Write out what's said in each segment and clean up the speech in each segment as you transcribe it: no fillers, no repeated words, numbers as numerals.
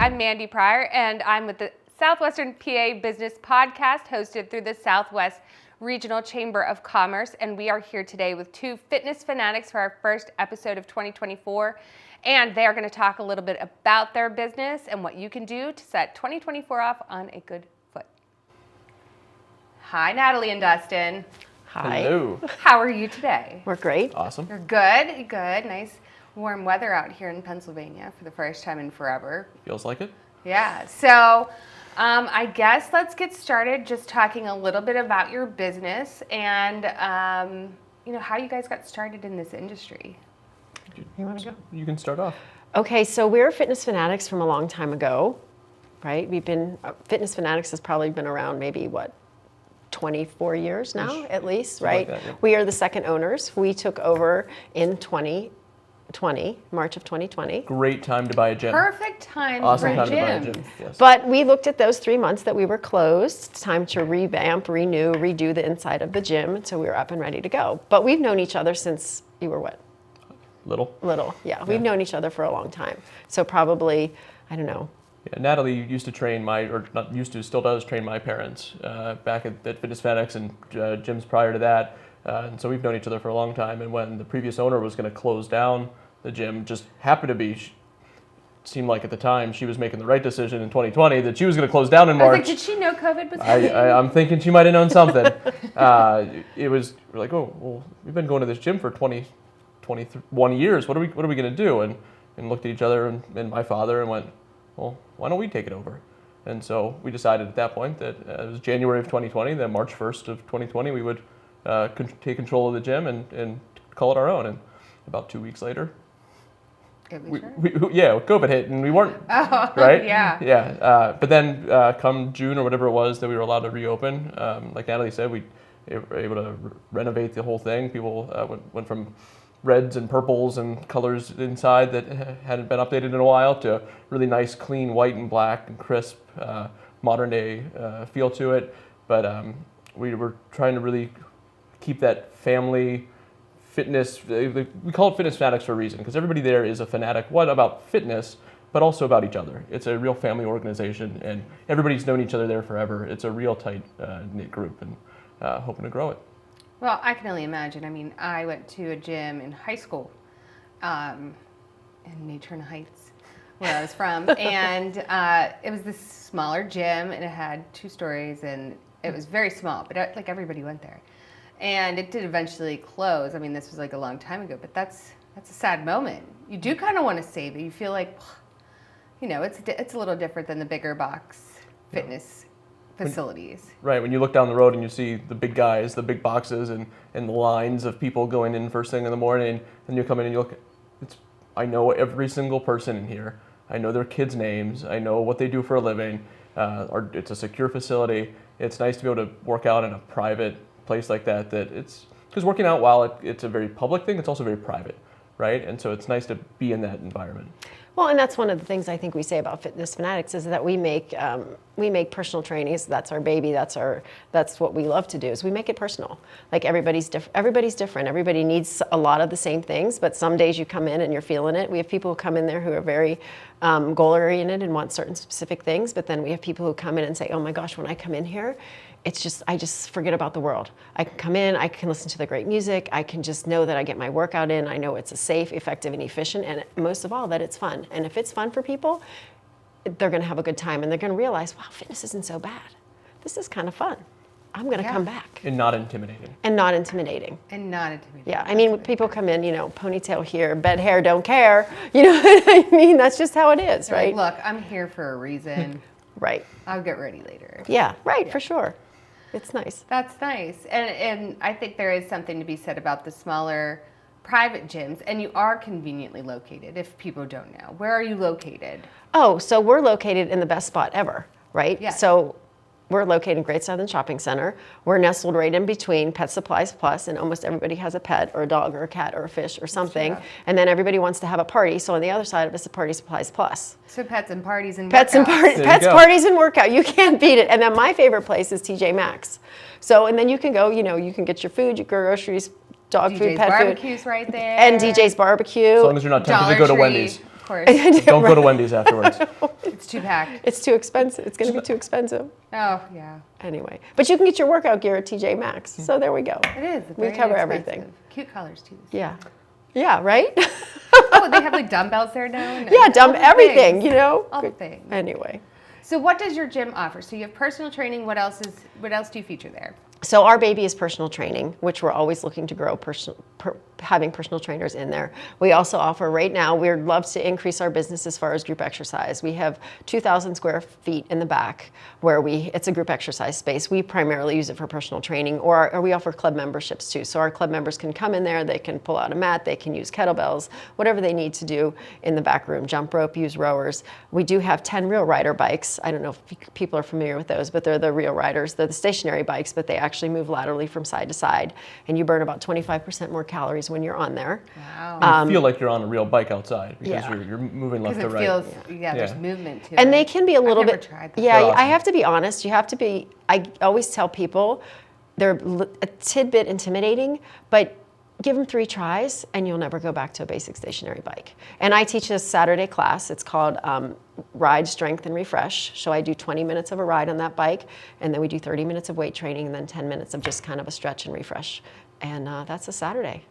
I'm Mandy Pryor, and I'm with the Southwestern PA Business Podcast, hosted through the Southwest Regional Chamber of Commerce, and we are here today with two fitness fanatics for our first episode of 2024, and they are going to talk a little bit about their business and what you can do to set 2024 off on a good foot. Hi, Natalie and Dustin. Hi. Hello. How are you today? We're great. Awesome. You're good, good. Nice warm weather out here in Pennsylvania for the first time in forever. Feels like it. Yeah, so I guess let's get started just talking a little bit about your business and how you guys got started in this industry. You want to go? You can start off. Okay, so we're fitness fanatics from a long time ago, right? We've been, Fitness Fanatics has probably been around maybe, 24 years now, at least, right? Like that, yeah. We are the second owners. We took over in 2020, March of 2020. Great time to buy a gym. Perfect time Awesome for time to buy a gyms. gym. Yes. But we looked at those 3 months that we were closed. It's time to revamp, renew, redo the inside of the gym, so we were up and ready to go. But we've known each other since you were what? Little. Yeah. We've known each other for a long time. So probably, I don't know. Yeah, Natalie used to train still does train my parents back at Fitness Fanatics and gyms prior to that. And so we've known each other for a long time. And when the previous owner was going to close down the gym, just happened to be, seemed like at the time she was making the right decision in 2020 that she was going to close down in March. I was like, did she know COVID was coming? I'm thinking she might have known something. We're like, oh, well, we've been going to this gym for 21 years. What are we going to do? And looked at each other and my father and went, well, why don't we take it over? And so we decided at that point that it was January of 2020, then March 1st of 2020, we would take control of the gym and call it our own. And about 2 weeks later, COVID hit and we weren't, right? Yeah. But then come June or whatever it was that we were allowed to reopen, like Natalie said, we were able to renovate the whole thing. People went from reds and purples and colors inside that hadn't been updated in a while to really nice, clean white and black and crisp, modern day feel to it. But we were trying to really keep that family fitness. We call it Fitness Fanatics for a reason, because everybody there is a fanatic, about fitness, but also about each other. It's a real family organization, and everybody's known each other there forever. It's a real tight knit group, and hoping to grow it. Well, I can only imagine. I mean, I went to a gym in high school in Natrona Heights, where I was from, and it was this smaller gym, and it had 2 stories, and it was very small, but like everybody went there. And it did eventually close. I mean, this was like a long time ago, but that's a sad moment. You do kind of want to save it. You feel like, it's a little different than the bigger box fitness facilities. Right, when you look down the road and you see the big guys, the big boxes, and the lines of people going in first thing in the morning, and you come in and you look, I know every single person in here. I know their kids' names. I know what they do for a living. It's a secure facility. It's nice to be able to work out in a private place like that. Because working out, while it's a very public thing, it's also very private, right? And so it's nice to be in that environment. Well, and that's one of the things I think we say about Fitness Fanatics is that we make personal trainings. That's our baby. That's what we love to do. Is we make it personal. Like everybody's different. Everybody needs a lot of the same things. But some days you come in and you're feeling it. We have people who come in there who are very goal oriented and want certain specific things. But then we have people who come in and say, "Oh my gosh, when I come in here, I just forget about the world. I can come in, I can listen to the great music, I can just know that I get my workout in, I know it's a safe, effective, and efficient, and most of all, that it's fun. And if it's fun for people, they're gonna have a good time, and they're gonna realize, wow, fitness isn't so bad. This is kind of fun. I'm gonna come back. And not intimidating. Yeah, I mean, people come in, ponytail here, bed hair, don't care. You know what I mean? That's just how it is, They're right? Like, look, I'm here for a reason. Right. I'll get ready later. Yeah, right, for sure. It's nice. That's nice. And I think there is something to be said about the smaller private gyms, and you are conveniently located, if people don't know. Where are you located? Oh, so we're located in the best spot ever, right? Yeah. So we're located in Great Southern Shopping Center. We're nestled right in between Pet Supplies Plus, and almost everybody has a pet or a dog or a cat or a fish or something. Yeah. And then everybody wants to have a party. So on the other side of us is Party Supplies Plus. So pets and parties and Pets and workouts. pets, parties and workout. You can't beat it. And then my favorite place is TJ Maxx. So, and then you can go, you can get your food, your groceries, dog food, DJ's pet barbecue's food. right there. And DJ's barbecue. As long as you're not tempted to go to Wendy's. of course. Don't go to Wendy's afterwards. It's too packed. It's too expensive. It's going to be too expensive. Oh, yeah. Anyway, but you can get your workout gear at TJ Maxx. So there we go. It is. We very cover inexpensive. everything. Cute colors, too. Yeah. Yeah, right? Oh, they have like dumbbells there now? And Yeah, all the everything, things. you know? All the things. Anyway. So what does your gym offer? So you have personal training. What else do you feature there? So our baby is personal training, which we're always looking to grow, having personal trainers in there. We also offer right now, we'd love to increase our business as far as group exercise. We have 2,000 square feet in the back where it's a group exercise space. We primarily use it for personal training, or we offer club memberships too. So our club members can come in there, they can pull out a mat, they can use kettlebells, whatever they need to do in the back room, jump rope, use rowers. We do have 10 Real Rider bikes. I don't know if people are familiar with those, but they're the Real Riders. They're the stationary bikes, but they actually move laterally from side to side, and you burn about 25% more calories when you're on there. Wow. You feel like you're on a real bike outside because Yeah. you're moving left Because to it right. feels, there's Yeah. movement to it. And they can be a little I've never bit, tried that. yeah, They're I awesome. have to be honest, I always tell people they're a tidbit intimidating, but give them 3 tries and you'll never go back to a basic stationary bike. And I teach a Saturday class. It's called Ride, Strength, and Refresh. So I do 20 minutes of a ride on that bike, and then we do 30 minutes of weight training, and then 10 minutes of just kind of a stretch and refresh. And that's a Saturday.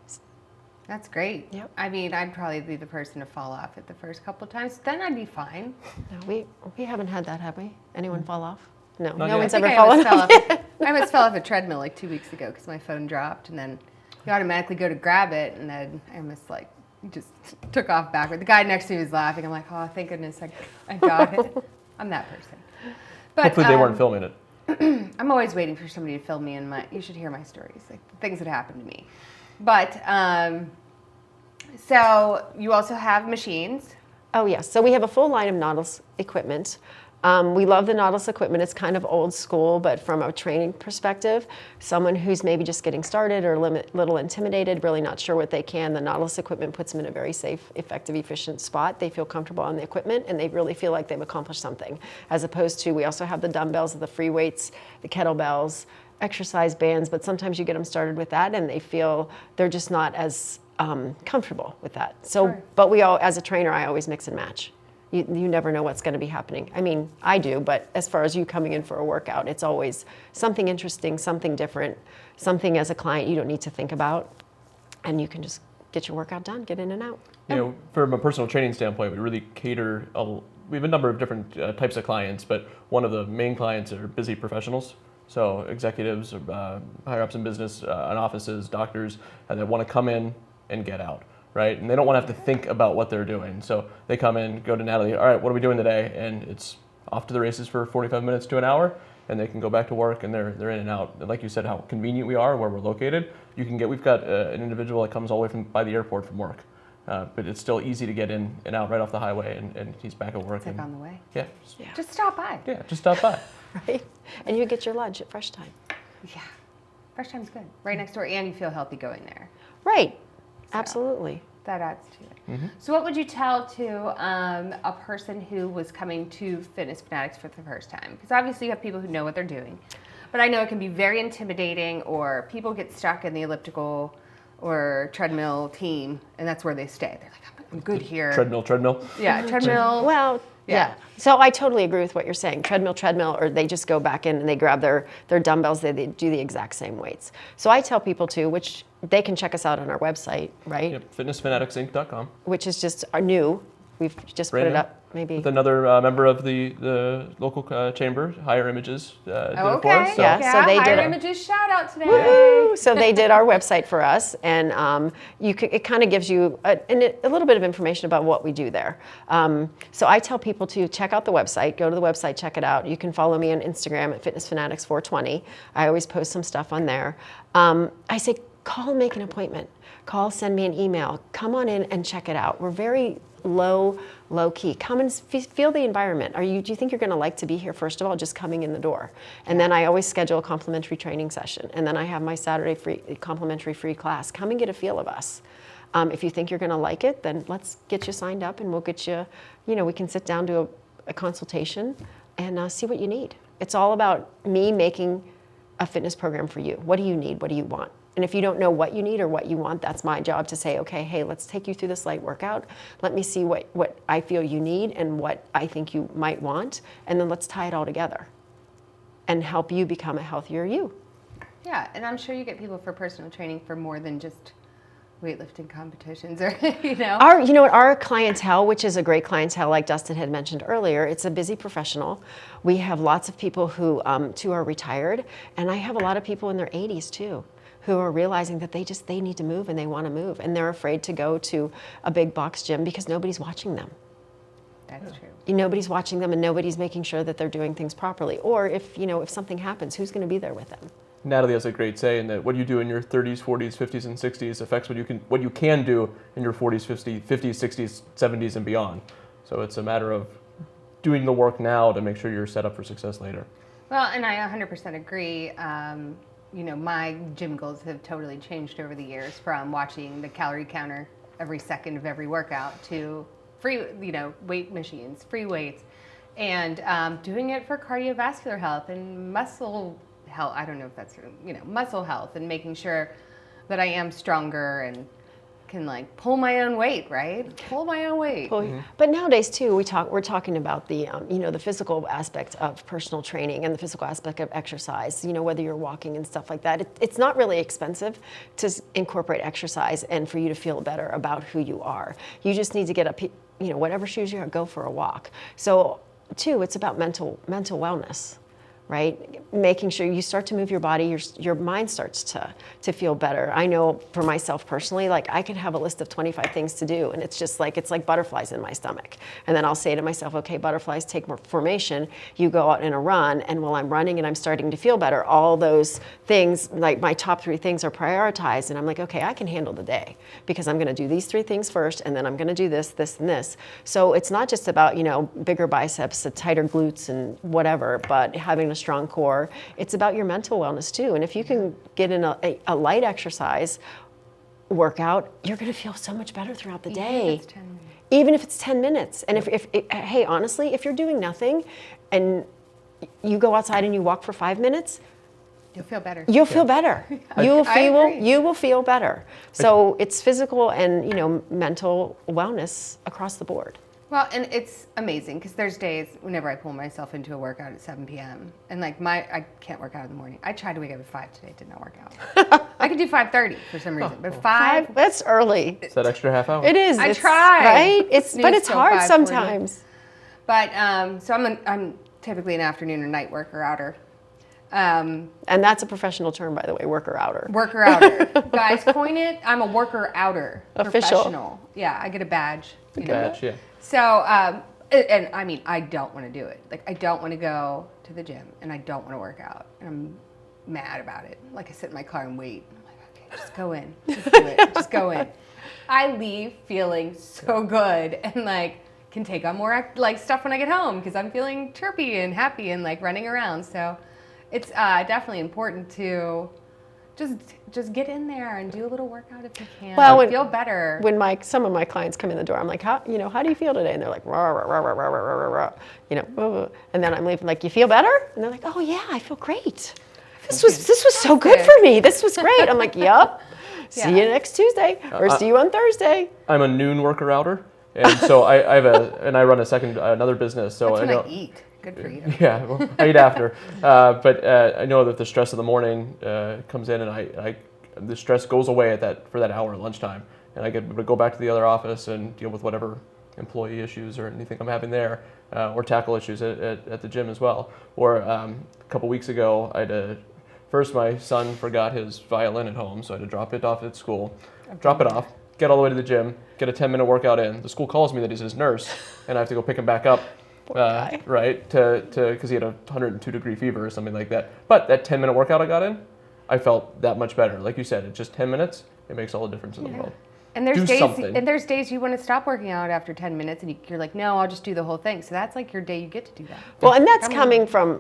That's great. Yep. I mean, I'd probably be the person to fall off it the first couple of times. Then I'd be fine. No, we haven't had that, have we? Anyone fall off? No, Not no yet. one's I think ever I fallen almost off. fell off. I almost fell off a treadmill like 2 weeks ago because my phone dropped, and then you automatically go to grab it, and then I almost just took off backward. The guy next to me was laughing. I'm like, oh, thank goodness I got it. I'm that person. But Hopefully they weren't filming it. I'm always waiting for somebody to film me, and you should hear my stories, like the things that happened to me. But so you also have machines. Oh, yes. So we have a full line of Nautilus equipment. We love the Nautilus equipment. It's kind of old school, but from a training perspective, someone who's maybe just getting started or a little intimidated, really not sure what they can, the Nautilus equipment puts them in a very safe, effective, efficient spot. They feel comfortable on the equipment, and they really feel like they've accomplished something. As opposed to, we also have the dumbbells, the free weights, the kettlebells, exercise bands, but sometimes you get them started with that, and they feel they're just not as comfortable with that. So, Sure. but as a trainer, I always mix and match. You never know what's going to be happening. I mean, I do, but as far as you coming in for a workout, it's always something interesting, something different, something as a client you don't need to think about, and you can just get your workout done, get in and out. You know, from a personal training standpoint, we really cater. We have a number of different types of clients, but one of the main clients are busy professionals. So executives, higher ups in business, in offices, doctors, and they want to come in and get out, right? And they don't want to have to think about what they're doing. So they come in, go to Natalie, all right, what are we doing today? And it's off to the races for 45 minutes to an hour, and they can go back to work, and they're in and out. And like you said, how convenient we are, where we're located. We've got an individual that comes all the way from by the airport from work, but it's still easy to get in and out right off the highway, and he's back at work. It's like on the way. Yeah, Just stop by. yeah, just stop by. Right? And you get your lunch at Fresh Time. Yeah. Fresh Time's good. Right next door, and you feel healthy going there. Right. Absolutely. That adds to it. Mm-hmm. So what would you tell to a person who was coming to Fitness Fanatics for the first time? Because obviously you have people who know what they're doing. But I know it can be very intimidating, or people get stuck in the elliptical or treadmill team, and that's where they stay. They're like, I'm good here. Treadmill. Yeah, treadmill. Well, yeah. So I totally agree with what you're saying. Treadmill, or they just go back in and they grab their dumbbells. They do the exact same weights. So I tell people to, which they can check us out on our website, right? Yep, fitnessfanaticsinc.com. Which is just our new. We've just Brand put it new. up, maybe. With another member of the local chamber, Higher Images, did it for Okay. us. Yeah, so they Higher did it. Images shout out today. Woo! So they did our website for us, and it kind of gives you a little bit of information about what we do there. So I tell people to check out the website, go to the website, check it out. You can follow me on Instagram at FitnessFanatics420. I always post some stuff on there. I say, call, make an appointment. Call, send me an email. Come on in and check it out. We're very low key. Come and feel the environment. Do you think you're going to like to be here? First of all, just coming in the door. And then I always schedule a complimentary training session. And then I have my Saturday complimentary free class. Come and get a feel of us. If you think you're going to like it, then let's get you signed up, and we'll get you, we can sit down to a consultation and see what you need. It's all about me making a fitness program for you. What do you need? What do you want? And if you don't know what you need or what you want, that's my job to say, okay, hey, let's take you through this light workout. Let me see what I feel you need and what I think you might want. And then let's tie it all together and help you become a healthier you. Yeah, and I'm sure you get people for personal training for more than just weightlifting competitions or, you know. Our clientele, which is a great clientele, like Dustin had mentioned earlier, it's a busy professional. We have lots of people who are retired, and I have a lot of people in their 80s too, who are realizing that they need to move and they want to move, and they're afraid to go to a big box gym because nobody's watching them. That's true. Nobody's watching them and nobody's making sure that they're doing things properly. Or if something happens, who's going to be there with them? Natalie has a great saying that what you do in your 30s, 40s, 50s, and 60s affects what you can do in your 40s, 50s, 60s, 70s, and beyond. So it's a matter of doing the work now to make sure you're set up for success later. Well, and I 100% agree. My gym goals have totally changed over the years, from watching the calorie counter every second of every workout to free, weight machines, free weights, and doing it for cardiovascular health and muscle health. I don't know if that's, muscle health, and making sure that I am stronger and can pull my own weight, right? Pull my own weight. But nowadays too, we're talking about the the physical aspect of personal training and the physical aspect of exercise. Whether you're walking and stuff like that, it's not really expensive to incorporate exercise and for you to feel better about who you are. You just need to get up, whatever shoes you have, go for a walk. So too, it's about mental wellness. Right? Making sure you start to move your body, your mind starts to feel better. I know for myself personally, I can have a list of 25 things to do, and it's just it's like butterflies in my stomach. And then I'll say to myself, okay, butterflies take more formation. You go out in a run, and while I'm running and I'm starting to feel better, all those things, my top 3 things are prioritized, and I'm like, okay, I can handle the day because I'm going to do these 3 things first, and then I'm going to do this, this, and this. So it's not just about bigger biceps, tighter glutes, and whatever, but having a strong core. It's about your mental wellness too. And if you can get in a light exercise workout, you're going to feel so much better throughout the day. Even if it's 10 minutes. And hey, honestly, if you're doing nothing and you go outside and you walk for 5 minutes, you'll feel better. You'll feel better. You will feel better. So it's physical and mental wellness across the board. Well, and it's amazing because there's days whenever I pull myself into a workout at 7 p.m. and I can't work out in the morning. I tried to wake up at 5 today, did not work out. I could do 5:30 for some reason, but 5. That's early. It's that extra half hour. It is. I tried. Right? But it's hard sometimes. But so I'm typically an afternoon or night worker outer. And that's a professional term, by the way, worker outer. Worker outer. Guys, coin it. I'm a worker outer. Official. Professional. Yeah, I get a badge. Badge, yeah. So, and I mean, I don't want to do it. I don't want to go to the gym, and I don't want to work out, and I'm mad about it. I sit in my car and wait. I'm like, okay, just go in. Just do it. Just go in. I leave feeling so good and can take on more stuff when I get home because I'm feeling chirpy and happy and running around. So it's definitely important to just get in there and do a little workout if you can. Well, feel better. When some of my clients come in the door, I'm like, how do you feel today? And they're like, rah, rah, rah, rah, rah, rah, rah, rah, and then I'm leaving you feel better? And they're like, oh yeah, I feel great. This was so good for me. This was great. I'm like, yep. See you next Tuesday or see you on Thursday. I'm a noon worker outer, and so I run another business. So That's when I eat. Good for you. Yeah, well, I eat after. But I know that the stress of the morning comes in, and the stress goes away for that hour at lunchtime, and I get to go back to the other office and deal with whatever employee issues or anything I'm having there, or tackle issues at the gym as well. Or a couple weeks ago, first my son forgot his violin at home, so I had to drop it off at school, drop it off, get all the way to the gym, get a 10-minute workout in. The school calls me that he's his nurse, and I have to go pick him back up. Right, because he had a 102-degree fever or something like that. But that 10-minute workout I got in, I felt that much better. Like you said, it's just 10 minutes. It makes all the difference in the world. And there's days you want to stop working out after 10 minutes, and you're like, no, I'll just do the whole thing. So that's your day you get to do that. Well, and that's coming from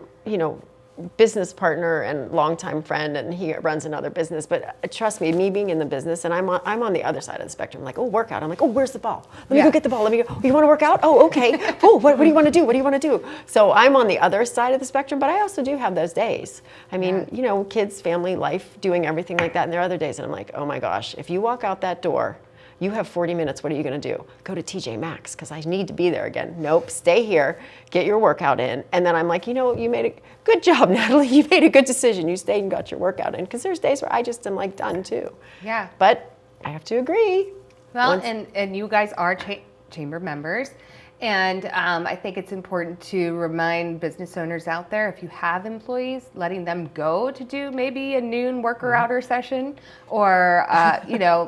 business partner and longtime friend, and he runs another business. But trust me being in the business, and I'm on the other side of the spectrum. Like, oh, workout. I'm like, oh, where's the ball? Let me go get the ball. Let me go. You want to work out? Oh, okay. Oh, what do you want to do? What do you want to do? So I'm on the other side of the spectrum, but I also do have those days. I mean, kids, family, life, doing everything like that. And there are other days, and I'm like, oh my gosh, if you walk out that door, you have 40 minutes. What are you going to do? Go to TJ Maxx because I need to be there again. Nope, stay here, get your workout in. And then I'm like, you made a good job, Natalie. You made a good decision. You stayed and got your workout in, because there's days where I just am like done too. Yeah. But I have to agree. Well, and you guys are chamber members. And I think it's important to remind business owners out there, if you have employees, letting them go to do maybe a noon worker outer session, or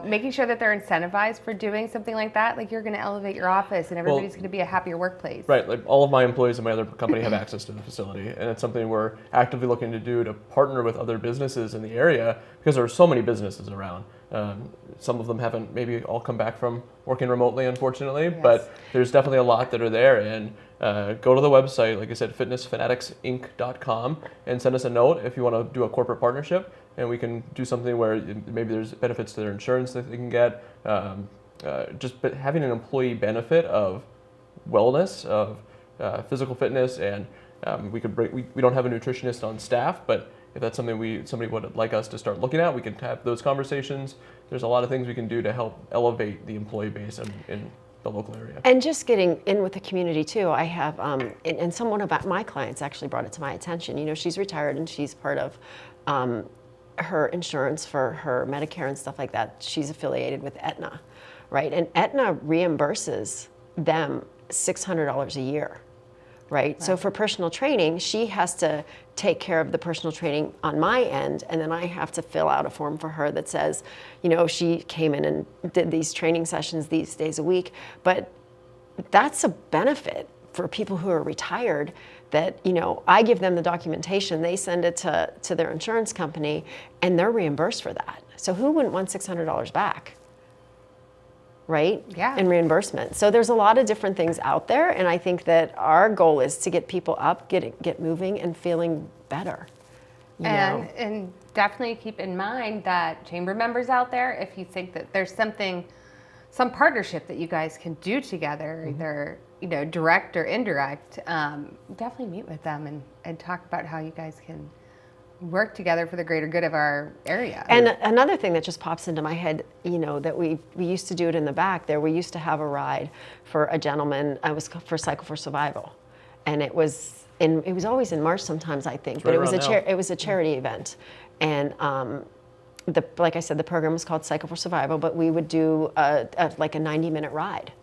making sure that they're incentivized for doing something like that. Like, you're going to elevate your office, and everybody's going to be a happier workplace. Right. Like, all of my employees in my other company have access to the facility, and it's something we're actively looking to do to partner with other businesses in the area, because there are so many businesses around. Some of them haven't maybe all come back from working remotely, unfortunately, but there's definitely a lot that are there. And go to the website, like I said, fitnessfanaticsinc.com, and send us a note if you want to do a corporate partnership, and we can do something where maybe there's benefits to their insurance that they can get. But having an employee benefit of wellness, of physical fitness, and we don't have a nutritionist on staff, but if that's something somebody would like us to start looking at, we can have those conversations. There's a lot of things we can do to help elevate the employee base in the local area. And just getting in with the community too. I have, and someone about my clients actually brought it to my attention. She's retired and she's part of her insurance for her Medicare and stuff like that. She's affiliated with Aetna, right? And Aetna reimburses them $600 a year. Right? So for personal training, she has to take care of the personal training on my end, and then I have to fill out a form for her that says, she came in and did these training sessions these days a week. But that's a benefit for people who are retired, that, I give them the documentation, they send it to their insurance company, and they're reimbursed for that. So who wouldn't want $600 back? Right? Yeah. In reimbursement. So there's a lot of different things out there, and I think that our goal is to get people up, get moving, and feeling better. And definitely keep in mind that chamber members out there, if you think that there's some partnership that you guys can do together, either direct or indirect, definitely meet with them and talk about how you guys can work together for the greater good of our area. And another thing that just pops into my head, that we used to do it in the back there. We used to have a ride for a gentleman. I was for Cycle for Survival, and it was always in March sometimes, I think. But it was a charity event, and like I said, the program was called Cycle for Survival. But we would do a 90-minute ride.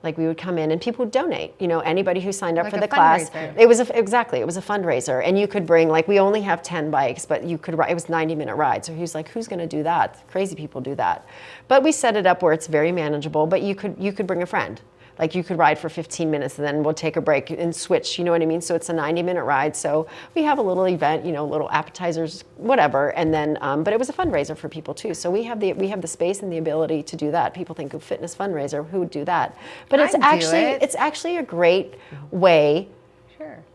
Like, we would come in and people would donate, anybody who signed up like for a the class. fundraiser. It was a fundraiser, and you could bring, we only have 10 bikes, but you could ride. It was 90-minute ride. So he was like, who's going to do that? Crazy people do that. But we set it up where it's very manageable, but you could bring a friend. Like, you could ride for 15 minutes and then we'll take a break and switch, you know what I mean? So it's a 90-minute ride. So we have a little event, little appetizers, whatever. And then, but it was a fundraiser for people too. So we have the space and the ability to do that. People think of fitness fundraiser, who would do that? But it's actually a great way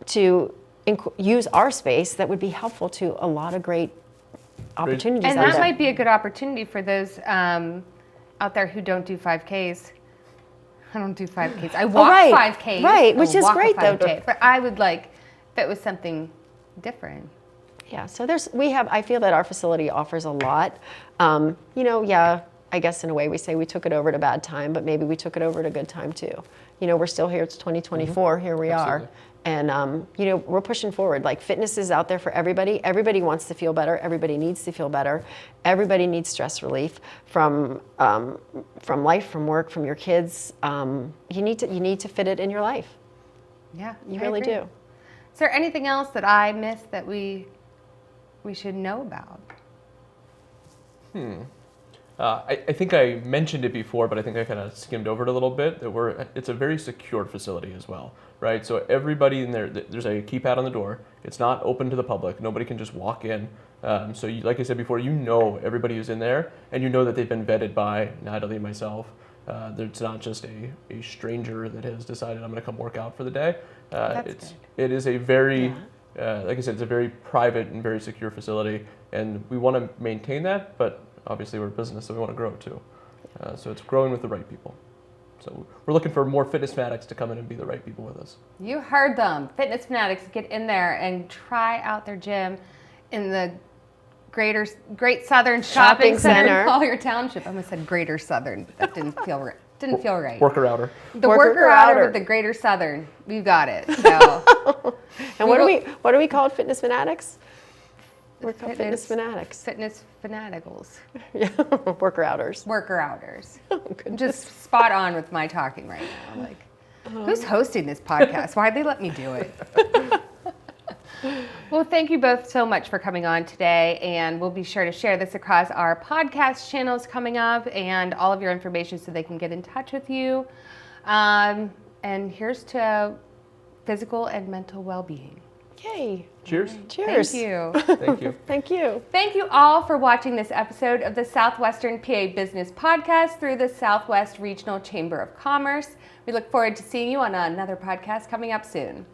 to use our space that would be helpful to a lot of great opportunities. And that might be a good opportunity for those out there who don't do 5Ks. I don't do 5Ks. I walk 5Ks. Right, which is great though. But I would like if it was something different. Yeah, so I feel that our facility offers a lot. I guess in a way we say we took it over at a bad time, but maybe we took it over at a good time too. We're still here, it's 2024, here we Absolutely. are. And, we're pushing forward. Like, fitness is out there for everybody. Everybody wants to feel better. Everybody needs to feel better. Everybody needs stress relief from life, from work, from your kids. You need to fit it in your life. Yeah, you really do. Is there anything else that I missed that we should know about? I think I mentioned it before, but I think I kind of skimmed over it a little bit, that it's a very secure facility as well, right? So everybody in there's a keypad on the door. It's not open to the public. Nobody can just walk in. So like I said before, everybody who's in there, and that they've been vetted by Natalie and myself. It's not just a stranger that has decided I'm going to come work out for the day. It is a very like I said, it's a very private and very secure facility, and we want to maintain that, but obviously we're a business, so we want to grow it too. So it's growing with the right people. So we're looking for more fitness fanatics to come in and be the right people with us. You heard them. Fitness fanatics, get in there and try out their gym in the Great Southern Shopping Center in Collier Township. I almost said Greater Southern, but that didn't feel right. Didn't feel right. Worker-outer. The worker-outer with the Greater Southern. We've got it. So. And what are we called? Fitness fanatics? We're called fitness fanatics. Fitness fanaticals. Yeah, worker-outers. Worker-outers. Oh, goodness. Just spot on with my talking right now. Like, who's hosting this podcast? Why'd they let me do it? Well, thank you both so much for coming on today, and we'll be sure to share this across our podcast channels coming up and all of your information so they can get in touch with you. And here's to physical and mental well-being. Yay. Cheers. Cheers. Thank you. Thank you. Thank you. Thank you all for watching this episode of the Southwestern PA Business Podcast through the Southwest Regional Chamber of Commerce. We look forward to seeing you on another podcast coming up soon.